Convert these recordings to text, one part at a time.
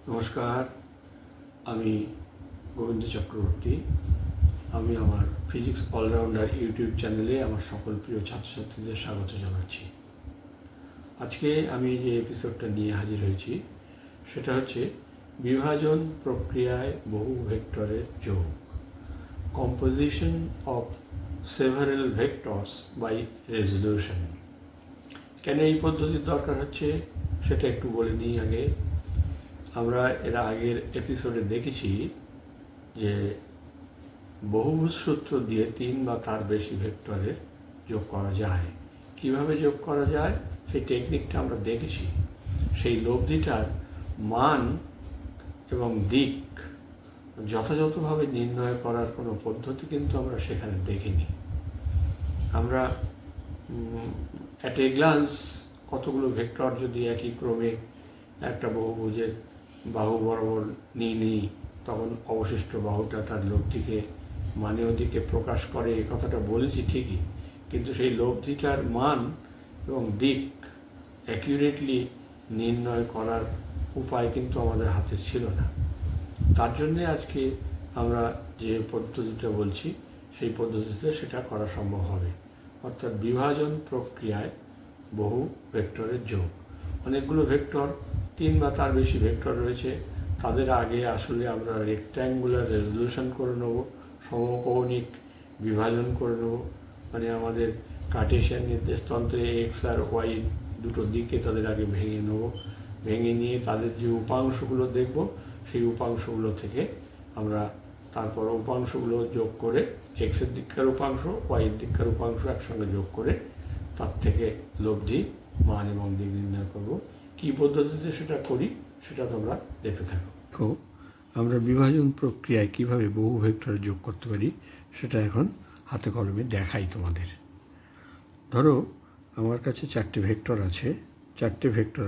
নমস্কার, আমি গোবিন্দ চক্রবর্তী। আমি আমার ফিজিক্স অলরাউন্ডার ইউটিউব চ্যানেলে আমার সকল প্রিয় ছাত্রছাত্রীদের স্বাগত জানাচ্ছি। আজকে আমি যে এপিসোডটা নিয়ে হাজির হয়েছি সেটা হচ্ছে বিভাজন প্রক্রিয়ায় বহু ভেক্টরের যোগ, composition of several vectors by resolution. কেন এই পদ্ধতির দরকার হচ্ছে সেটা একটু বলে নিই আগে। আমরা এর আগের এপিসোডে দেখেছি যে বহুভুজ সূত্র দিয়ে 3 বা তার বেশি ভেক্টরের যোগ করা যায়। কিভাবে যোগ করা যায় সেই টেকনিকটা আমরা দেখেছি। সেই লব্ধিটার মান এবং দিক যথাযথভাবে নির্ণয় করার কোনো পদ্ধতি কিন্তু আমরা সেখানে দেখিনি। আমরা অ্যাট এ গ্লান্স কতগুলো ভেক্টর যদি একই ক্রমে একটা বহুভুজের বাহু বরাবর নিই তখন অবশিষ্ট বাহুটা তার লব্ধিকে মানীয় দিকে প্রকাশ করে, এই কথাটা বলেছি ঠিকই, কিন্তু সেই লব্ধিটার মান এবং দিক অ্যাকিউরেটলি নির্ণয় করার উপায় কিন্তু আমাদের হাতে ছিল না। তার জন্যে আজকে আমরা যে পদ্ধতিটা বলছি সেই পদ্ধতিতে সেটা করা সম্ভব হবে, অর্থাৎ বিভাজন প্রক্রিয়ায় বহু ভেক্টরের যোগ। অনেকগুলো ভেক্টর, 3 বা তার বেশি ভেক্টর রয়েছে, তাদের আগে আসলে আমরা রেক্ট্যাঙ্গুলার রেজলিউশন করে নেব, সমকৌণিক বিভাজন করে নেব, মানে আমাদের কার্টেশিয়ান নির্দেশতন্ত্রে এক্স আর ওয়াই দুটো দিকে তাদের আগে ভেঙে নেব। ভেঙে নিয়ে তাদের যে উপাংশগুলো দেখব সেই উপাংশগুলো থেকে আমরা তারপর উপাংশগুলো যোগ করে এক্সের দিককার উপাংশ ওয়াইয়ের দিককার উপাংশ একসঙ্গে যোগ করে তার থেকে লব্ধি মান এবং দিক নির্ণয় করব। কী পদ্ধতিতে সেটা করি সেটা তোমরা দেখতে থাকো। দেখো, আমরা বিভাজন প্রক্রিয়ায় কিভাবে বহু ভেক্টর যোগ করতে পারি সেটা এখন হাতে কলমে দেখাই তোমাদের। ধরো আমার কাছে 4টে ভেক্টর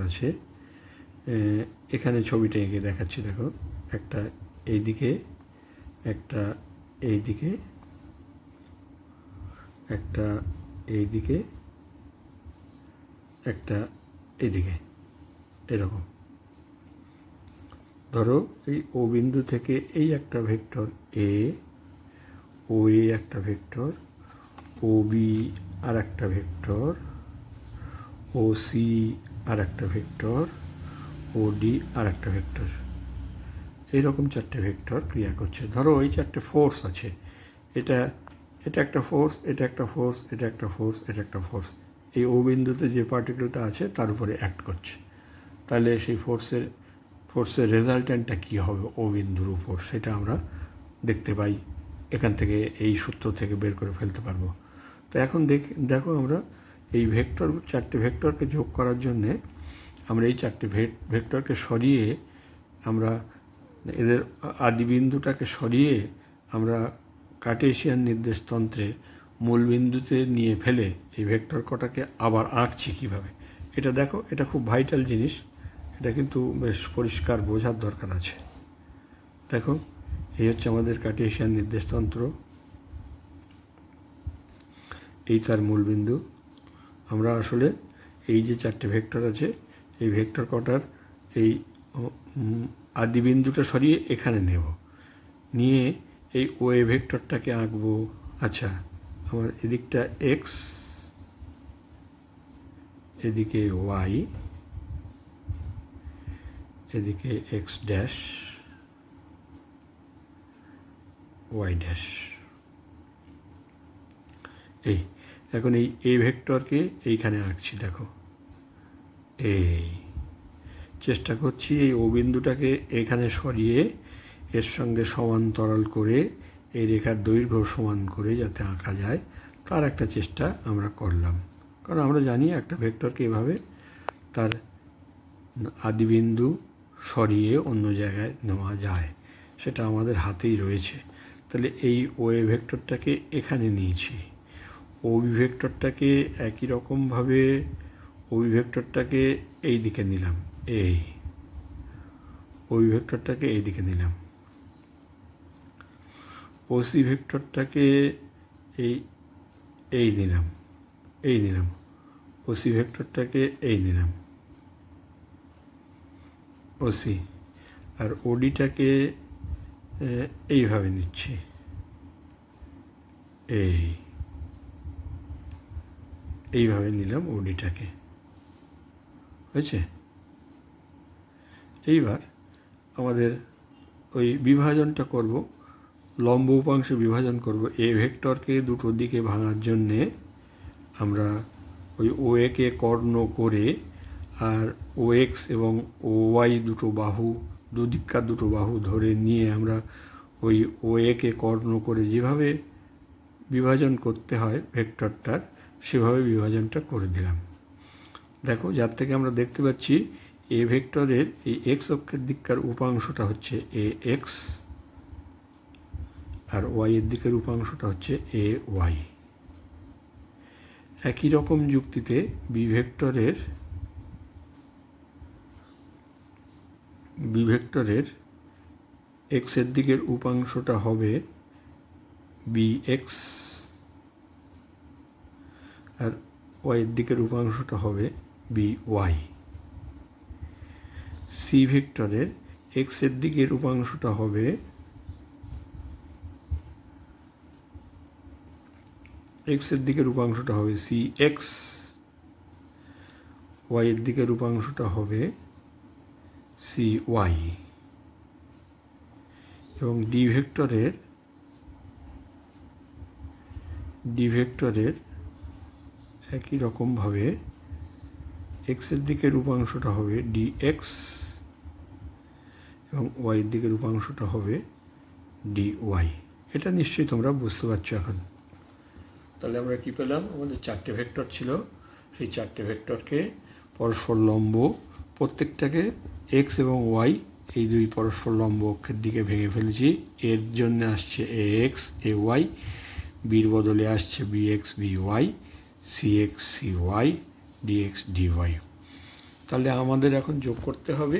আছে। এখানে ছবিটা এঁকে দেখাচ্ছি। দেখো, একটা এইদিকে, একটা এইদিকে, একটা এইদিকে, একটা এইদিকে, এরকম। ধরো এই ও বিন্দু থেকে এই একটা ভেক্টর এ, ও এ একটা ভেক্টর, ও বি আর একটা ভেক্টর, ও সি আর একটা ভেক্টর, ও ডি আর একটা ভেক্টর। এইরকম 4টে ভেক্টর ক্রিয়া করছে। ধরো ওই 4টে ফোর্স আছে, এটা একটা ফোর্স, এটা একটা ফোর্স, এটা একটা ফোর্স, এটা একটা ফোর্স। এই ও বিন্দুতে যে পার্টিকেলটা আছে তার উপরে অ্যাক্ট করছে। তাহলে সেই ফোর্সের রেজাল্ট্যান্টটা কী হবে ও বিন্দুর উপর, সেটা আমরা দেখতে পাই। এখান থেকে এই সূত্র থেকে বের করে ফেলতে পারবো। তো এখন দেখো আমরা এই 4টে ভেক্টরকে যোগ করার জন্যে আমরা এই 4টে ভেক্টরকে সরিয়ে, আমরা এদের আদিবিন্দুটাকে সরিয়ে আমরা কার্টেশিয়ান নির্দেশতন্ত্রে মূলবিন্দুতে নিয়ে ফেলে এই ভেক্টর কটাকে আবার আঁকছি কীভাবে, এটা দেখো। এটা খুব ভাইটাল জিনিস, এটা কিন্তু বেশ পরিষ্কার বোঝার দরকার আছে। দেখো, এই হচ্ছে আমাদের কার্টেশিয়ান নির্দেশতন্ত্র, এই তার মূলবিন্দু। আমরা আসলে এই যে 4টে ভেক্টর আছে এই ভেক্টর কটার এই আদিবিন্দুটা সরিয়ে এখানে নেব, নিয়ে এই ও এ ভেক্টরটাকে আঁকবো। আচ্ছা, আমার এদিকটা এক্স, এদিকে ওয়াই, এদিকে এক্স ড্যাশ, ওয়াই ড্যাশ। এই এখন এই এ ভেক্টরকে এইখানে আঁকছি। দেখো, এই চেষ্টা করছি এই ও বিন্দুটাকে এখানে সরিয়ে এর সঙ্গে সমান্তরাল করে এই রেখার দৈর্ঘ্য সমান করে যাতে আঁকা যায় তার একটা চেষ্টা আমরা করলাম। কারণ আমরা জানি একটা ভেক্টরকে এভাবে তার আদিবিন্দু সরিয়ে অন্য জায়গায় নেওয়া যায়, সেটা আমাদের হাতেই রয়েছে। তাহলে এই ও এ ভেক্টরটাকে এখানে নিয়েছি, ও বি ভেক্টরটাকে একই রকমভাবে ও বি ভেক্টরটাকে এই দিকে নিলাম, এই ও বি ভেক্টরটাকে এই দিকে নিলাম, ও সি ভেক্টরটাকে এই নিলাম, ও সি ভেক্টরটাকে এই নিলাম, ও সি। আর ওডিটাকে এইভাবে নিচ্ছি, এইভাবে নিলাম ওডিটাকে, হয়েছে। এইবার আমাদের ওই বিভাজনটা করব, লম্ব উপাংশে বিভাজন করব। এ ভেক্টরকে দুটো দিকে ভাঙার জন্যে আমরা ওই ও একে কর্ণ করে আর ও এক্স এবং ও ওয়াই দুটো বাহু, দুদিককার দুটো বাহু ধরে নিয়ে আমরা ওই ও একে কর্ণ করে যেভাবে বিভাজন করতে হয় ভেক্টরটার, সেভাবে বিভাজনটা করে দিলাম। দেখো, যার থেকে আমরা দেখতে পাচ্ছি এ ভেক্টরের এই এক্স অক্ষের দিককার উপাংশটা হচ্ছে এ এক্স, আর ওয়াইয়ের দিকের উপাংশটা হচ্ছে এ ওয়াই। একই রকম যুক্তিতে বি ভেক্টরের এক্সের দিকের উপাংশটা হবে বি এক্স, আর ওয়াইয়ের দিকের উপাংশটা হবে বি ওয়াই। সি ভেক্টরের এক্সের দিকের উপাংশটা হবে সি এক্স, ওয়াইয়ের দিকের উপাংশটা হবে সি ওয়াই। এবং ডি ভেক্টরের একই রকমভাবে এক্সের দিকের উপাংশটা হবে ডি এক্স এবং ওয়াইয়ের দিকের উপাংশটা হবে ডি ওয়াই। এটা নিশ্চয়ই তোমরা বুঝতে পারছো এখন। তাহলে আমরা কি পেলাম? আমাদের চারটে ভেক্টর ছিল, সেই চারটে ভেক্টরকে পরস্পর লম্ব, প্রত্যেকটাকে এক্স এবং ওয়াই এই দুই পরস্পর লম্ব অক্ষের দিকে ভেঙে ফেলেছি। এর জন্য আসছে এ এক্স এ ওয়াই, বির বদলে আসছে B x B Y, C X C Y, D X D Y. তাহলে আমাদের এখন যোগ করতে হবে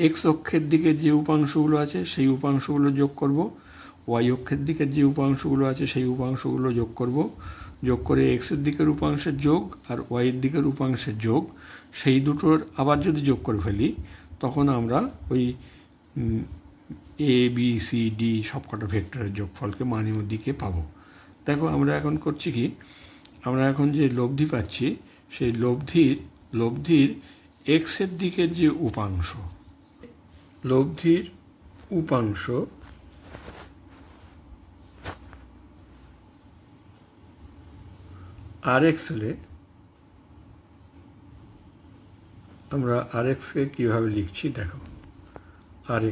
এক্স অক্ষের দিকের যে উপাংশগুলো আছে সেই উপাংশগুলো যোগ করব, ওয়াই অক্ষের দিকের যে উপাংশগুলো আছে সেই উপাংশগুলো যোগ করব। যোগ করে এক্সের দিকের উপাংশের যোগ আর ওয়াইয়ের দিকের উপাংশের যোগ, সেই দুটোর আবার যদি যোগ করে ফেলি তখন আমরা ওই এ বি সি ডি সবকটা ভেক্টরের যোগফলকে মানের দিকে পাবো। দেখো, আমরা এখন করছি কি, আমরা এখন যে লব্ধি পাচ্ছি সেই লব্ধির এক্সের দিকের যে উপাংশ, লব্ধির উপাংশ আর এক্স হলে আমরা আর এক্সকে কীভাবে লিখছি দেখো। R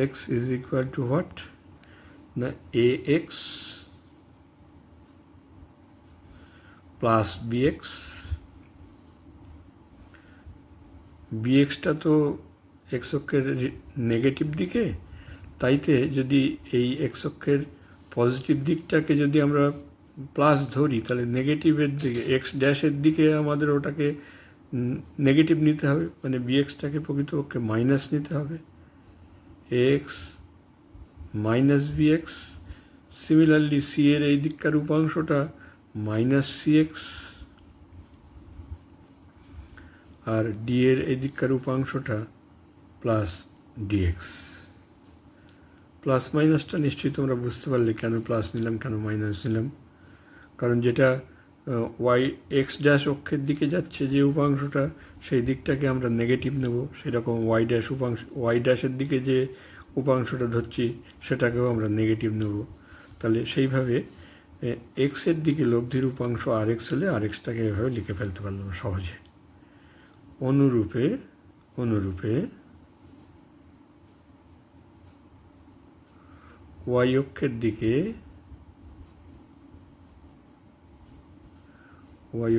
x is equal to what না A x plus B x. B এক্সটা তো এক্স অক্ষের নেগেটিভ দিকে, তাইতে যদি এই এক্স অক্ষের পজিটিভ দিকটাকে যদি আমরা প্লাস ধরি তাহলে নেগেটিভের দিকে এক্স ড্যাশের দিকে আমাদের ওটাকে নেগেটিভ নিতে হবে, মানে বি এক্সটাকে প্রকৃতপক্ষে মাইনাস নিতে হবে, X minus B X. Similarly C এর এই দিককার উপাংশটা মাইনাস সি এক্স, আর ডি এর এই দিককার উপাংশটা প্লাস ডিএক্স। প্লাস মাইনাসটা নিশ্চয়ই তোমরা বুঝতে পারলে কেন প্লাস নিলাম কেন মাইনাস নিলাম, কারণ যেটা ওয়াই এক্স ড্যাশ অক্ষের দিকে যাচ্ছে যে উপাংশটা সেই দিকটাকে আমরা নেগেটিভ নেব, সেরকম ওয়াই ড্যাশের দিকে যে উপাংশটা ধরছি সেটাকেও আমরা নেগেটিভ নেব। তাহলে সেইভাবে এক্সের দিকে লব্ধির উপাংশ আর এক্স হলে আর এক্সটাকে এভাবে লিখে ফেলতে পারলাম সহজে। অনুরূপে ওয়াই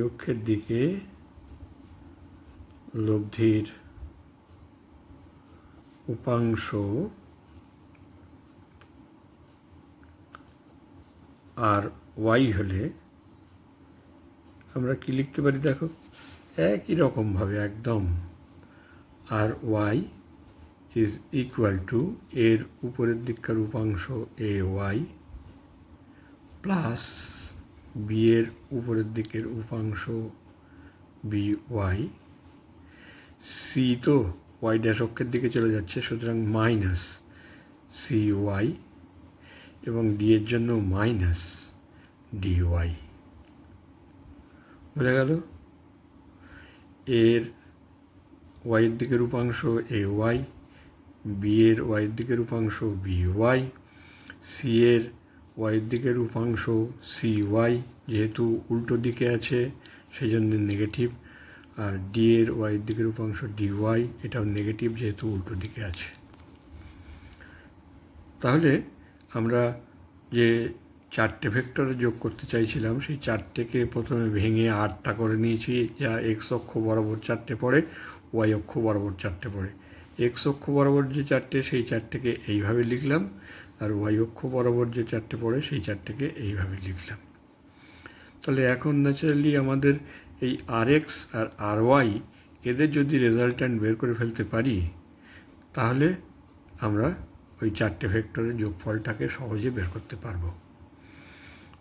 অক্ষের দিকে লব্ধির উপাংশ আর ওয়াই হলে আমরা কি লিখতে পারি দেখো, একই রকমভাবে একদম আর ওয়াই ইজ ইকুয়াল টু এর উপরের দিককার উপাংশ এ ওয়াই প্লাস বি এর উপরের দিকের উপাংশ বি ওয়াই। সি তো ওয়াই ড্যাশ অক্ষের দিকে চলে যাচ্ছে, সুতরাং মাইনাস সি ওয়াই, এবং ডি এর জন্য মাইনাস ডি ওয়াই। বোঝা গেল? এর ওয়াইয়ের দিকের উপাংশ এ ওয়াই, বি এর ওয়াইয়ের দিকের উপাংশ বি ওয়াই, সি এর ওয়াইয়ের দিকের উপাংশ সি ওয়াই, যেহেতু উল্টো দিকে আছে সেই জন্য নেগেটিভ, আর ডি এর ওয়াইয়ের দিকের উপাংশ ডি ওয়াই, এটাও নেগেটিভ যেহেতু উল্টো দিকে আছে। তাহলে আমরা যে চারটে ভেক্টরে যোগ করতে চাইছিলাম সেই চারটেকে প্রথমে ভেঙে 8টা করে নিয়েছি, যা এক্স অক্ষ বরাবর চারটে পড়ে, ওয়াই অক্ষ বরাবর চারটে পড়ে। এক্স অক্ষ বরাবর যে চারটে সেই চারটেকে এইভাবে লিখলাম, আর ওয়াই অক্ষ বরাবর যে চারটে পড়ে সেই চারটেকে এইভাবে লিখলাম। তাহলে এখন ন্যাচারালি আমাদের এই আর এক্স আর আর ওয়াই এদের যদি রেজাল্ট্যান্ট বের করে ফেলতে পারি, তাহলে আমরা ওই চারটে ভেক্টরের যোগফলটাকে সহজে বের করতে পারবো।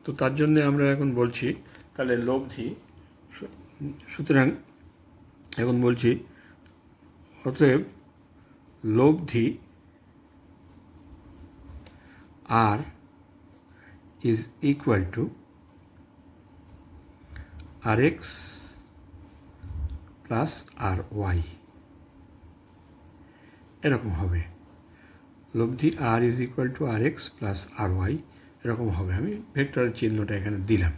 তো তার জন্যে আমরা এখন বলছি তাহলে লব্ধি, সুতরাং এখন বলছি অতএব লব্ধি R is equal to R x plus R y, এরকম হবে। লব্ধি R is equal to R x plus R y, এরকম হবে। আমি ভেক্টরের চিহ্নটা এখানে দিলাম।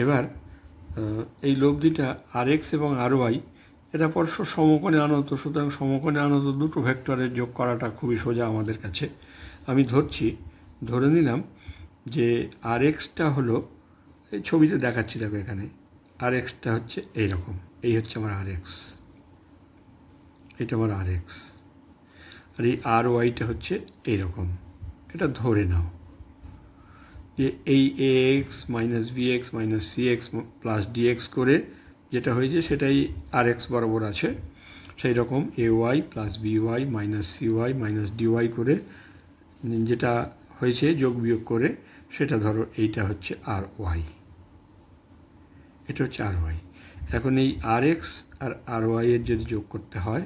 এবার এই লব্ধিটা আর এক্স এবং আর ওয়াই এটা পরস্পর সমকোণে আনত, সুতরাং সমকোণে আনত দুটো ভেক্টরের যোগ করাটা খুবই সোজা আমাদের কাছে। আমি ধরে নিলাম যে আর এক্সটা হলো, এই ছবিতে দেখাচ্ছি দেখো, এখানে আর এক্সটা হচ্ছে এইরকম, এই হচ্ছে আমার আর এক্স, এটা আমার আর এক্স, আর এই আর ওয়াইটা হচ্ছে এইরকম। এটা ধরে নাও যে এই A x minus B x minus C x plus D x করে যেটা হয়েছে সেটাই আর এক্স বরাবর আছে, সেই রকম A y plus B y minus C y minus D y করে যেটা হয়েছে যোগ বিয়োগ করে, সেটা ধরো এইটা হচ্ছে আর ওয়াই, এটা হচ্ছে আর ওয়াই। এখন এই আর এক্স আর আর ওয়াইয়ের যদি যোগ করতে হয়,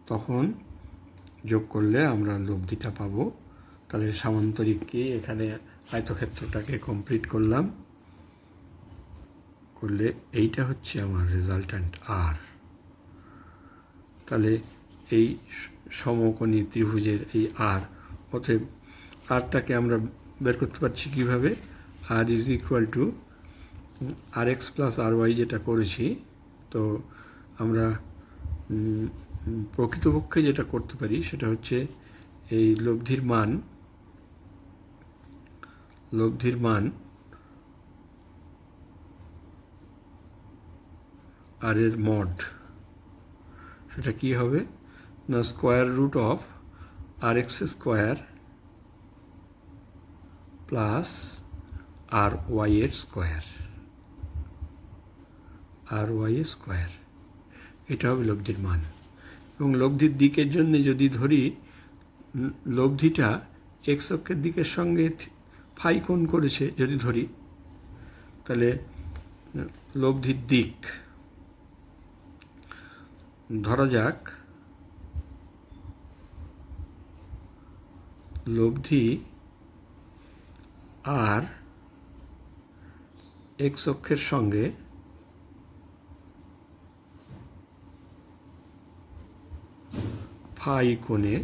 তখন যোগ করলে আমরা লব্ধিটা পাবো। তাহলে সামান্তরিককে এখানে আয়তক্ষেত্রটাকে কমপ্লিট করলাম, করলে এইটা হচ্ছে আমার রেজাল্ট্যান্ট আর। তাহলে এই সমকোণী ত্রিভুজের এই আর, অতএব আরটাকে আমরা বের করতে পারছি কীভাবে? R is equal to R x plus R y যেটা করেছি, তো আমরা প্রকৃতপক্ষে যেটা করতে পারি সেটা হচ্ছে এই লব্ধির মান আর এর মড, সেটা কি হবে না, square root of R X square plus R Y এর স্কোয়ার, আর ওয়াই এর স্কোয়ার, এটা হবে লব্ধির মান। এবং লব্ধির দিকের জন্য যদি ধরি লব্ধিটা এক্স অক্ষের দিকের সঙ্গে ফাই কোণ করেছে যদি ধরি, তাহলে লব্ধির দিক ধরা যাক লব্ধি আর এক্স অক্ষের সঙ্গে ফাই কোণে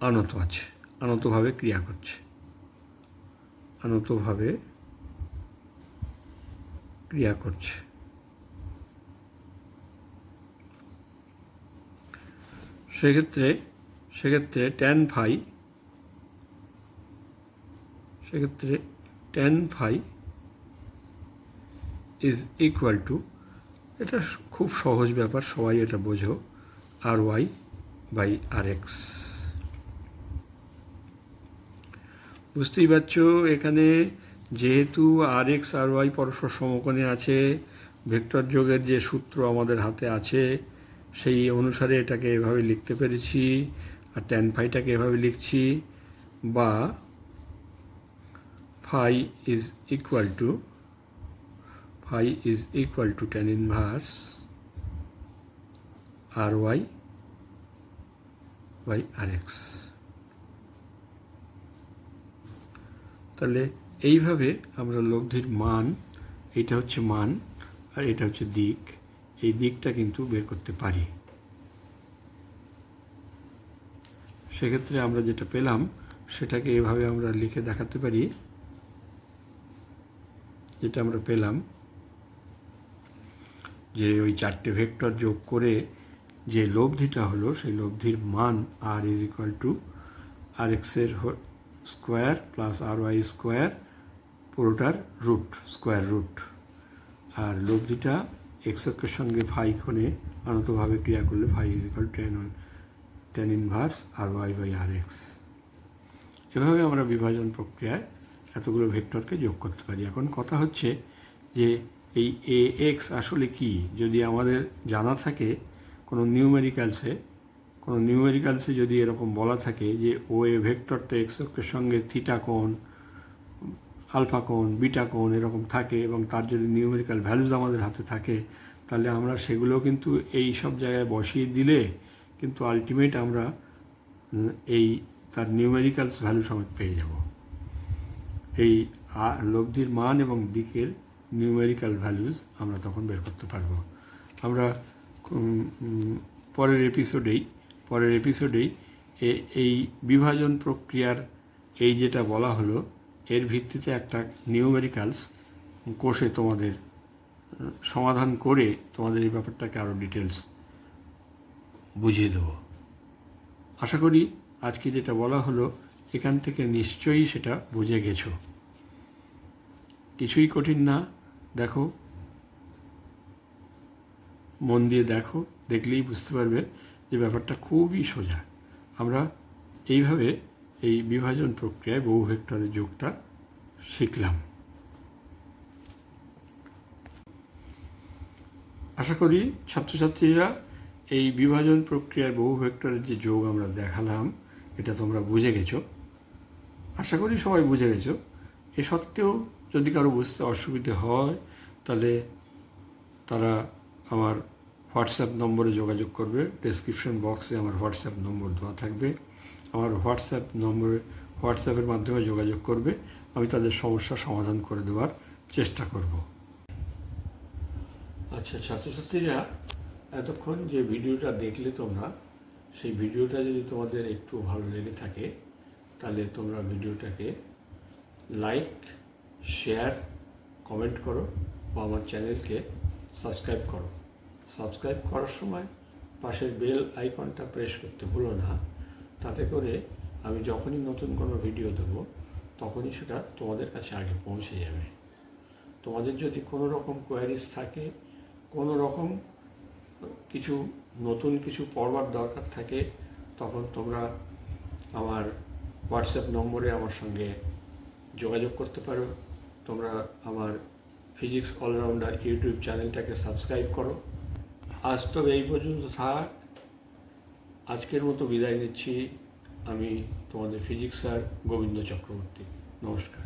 আনত আছে, আনতভাবে ক্রিয়া করছে, আনতভাবে ক্রিয়া করছে। সেক্ষেত্রে tan phi is equal to, এটা খুব সহজ ব্যাপার, সবাই এটা বোঝো, R Y by R X. বুঝতেই পারছো এখানে যেহেতু আর এক্স আর ওয়াই পরস্পর সমকোণে আছে, ভেক্টর যোগের যে সূত্র আমাদের হাতে আছে সেই অনুসারে এটাকে এভাবে লিখতে পেরেছি, আর ট্যান ফাইটাকে এভাবে লিখছি, বা phi is equal to tan inverse RY/RX। তাহলে এইভাবে আমরা লব্ধির মান, এটা হচ্ছে মান আর এটা হচ্ছে দিক, এই দিকটা কিন্তু বের করতে পারি। সেক্ষেত্রে আমরা যেটা পেলাম সেটাকে এভাবে আমরা লিখে দেখাতে পারি। যেটা আমরা পেলাম যে ওই চারটে ভেক্টর যোগ করে যে লব্ধিটা হলো, সেই লব্ধির মান R=RX এর স্কোয়ার প্লাস RY স্কোয়ার, পুরোটার রুট, স্কোয়ার রুট। আর লব্ধিটা এক্স অক্ষের সঙ্গে ফাই কোণে আনতভাবে ক্রিয়া করলে φ=tan−1 RY/RX। এভাবে আমরা বিভাজন প্রক্রিয়ায় এতগুলো ভেক্টরকে যোগ করতে পারি। এখন কথা হচ্ছে যে এই AX আসলে কি, যদি আমাদের জানা থাকে কোনো নিউমেরিক্যালসে যদি এরকম বলা থাকে যে ওয়ে ভেক্টরটা এক্স অক্ষের সঙ্গে থিটা কোণ, আলফা কোণ, বিটা কোণ এরকম থাকে এবং তার যদি নিউমেরিক্যাল ভ্যালুজ আমাদের হাতে থাকে, তাহলে আমরা সেগুলো কিন্তু এই সব জায়গায় বসিয়ে দিলে কিন্তু আলটিমেট আমরা এই তার নিউমেরিক্যাল ভ্যালু সমেত পেয়ে যাব। এই লব্ধির মান এবং দিকের নিউমেরিক্যাল ভ্যালুজ আমরা তখন বের করতে পারবো। আমরা পরের এপিসোডেই এই বিভাজন প্রক্রিয়ার এই যেটা বলা হলো এর ভিত্তিতে একটা নিউমেরিক্যালস কোষে তোমাদের সমাধান করে তোমাদের এই ব্যাপারটাকে আরও ডিটেলস বুঝিয়ে দেব। আশা করি আজকে যেটা বলা হলো এখান থেকে নিশ্চয়ই সেটা বুঝে গেছো। কিছুই কঠিন না, দেখো, মন দিয়ে দেখো, দেখলেই বুঝতে পারবে যে ব্যাপারটা খুবই সোজা। আমরা এইভাবে এই বিভাজন প্রক্রিয়ায় বহু ভেক্টরের যোগটা শিখলাম। আশা করি ছাত্রছাত্রীরা এই বিভাজন প্রক্রিয়ায় বহু ভেক্টরের যে যোগ আমরা দেখালাম এটা তোমরা বুঝে গেছো। আশা করি সবাই বুঝে গেছো। এ সত্ত্বেও যদি কারো বুঝতে অসুবিধে হয় তাহলে তারা আমার হোয়াটসঅ্যাপ নম্বরে যোগাযোগ করবে। ডেসক্রিপশন বক্সে আমার হোয়াটসঅ্যাপ নম্বর দেওয়া থাকবে। আমার হোয়াটসঅ্যাপের মাধ্যমে যোগাযোগ করবে, আমি তাদের সমস্যার সমাধান করে দেওয়ার চেষ্টা করব। আচ্ছা ছাত্রছাত্রীরা, এতক্ষণ যে ভিডিওটা দেখলে তোমরা, সেই ভিডিওটা যদি তোমাদের একটু ভালো লেগে থাকে তাহলে তোমরা ভিডিওটাকে লাইক, শেয়ার, কমেন্ট করো বা আমার চ্যানেলকে সাবস্ক্রাইব করো। সাবস্ক্রাইব করার সময় পাশের বেল আইকনটা প্রেস করতে ভুলো না, তাতে করে আমি যখনই নতুন কোনো ভিডিও দেবো তখনই সেটা তোমাদের কাছে আগে পৌঁছে যাবে। তোমাদের যদি কোনো রকম কোয়ারিজ থাকে, কোনো রকম কিছু নতুন কিছু পড়বার দরকার থাকে, তখন তোমরা আমার হোয়াটসঅ্যাপ নম্বরে আমার সঙ্গে যোগাযোগ করতে পারো। তোমরা আমার ফিজিক্স অলরাউন্ডার ইউটিউব চ্যানেলটাকে সাবস্ক্রাইব করো। আজ তবে এই পর্যন্ত থাক। আজকের মতো বিদায় নিচ্ছি। আমি তোমাদের ফিজিক্স স্যার গোবিন্দ চক্রবর্তী। নমস্কার।